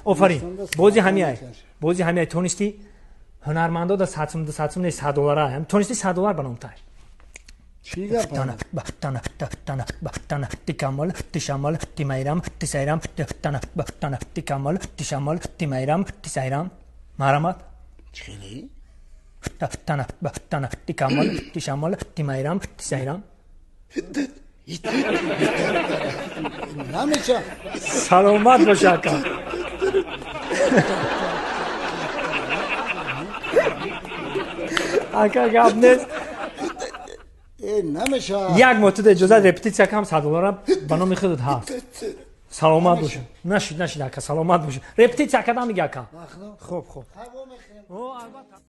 آفرین بازی همیای تونستی هنرمندا دا ساعتم $100 هم تونستی $100 بنام تای چی گفتم؟ تنا تکامل تشامل تیمایرام تسایرام تنا تکامل تشامل تیمایرام تسایرام مرامات چی؟ تنا تکامل تشامل تیمایرام تسایرام نمیشه سلامت باش آقا آقا گپ نیست نمیشه یک مدت اجازه رپتیسیا کنم $100 به نام خودت هست سلامت باش نشید آقا سلامت باش رپتیسیا کردم دیگه آقا خب هوا میخورم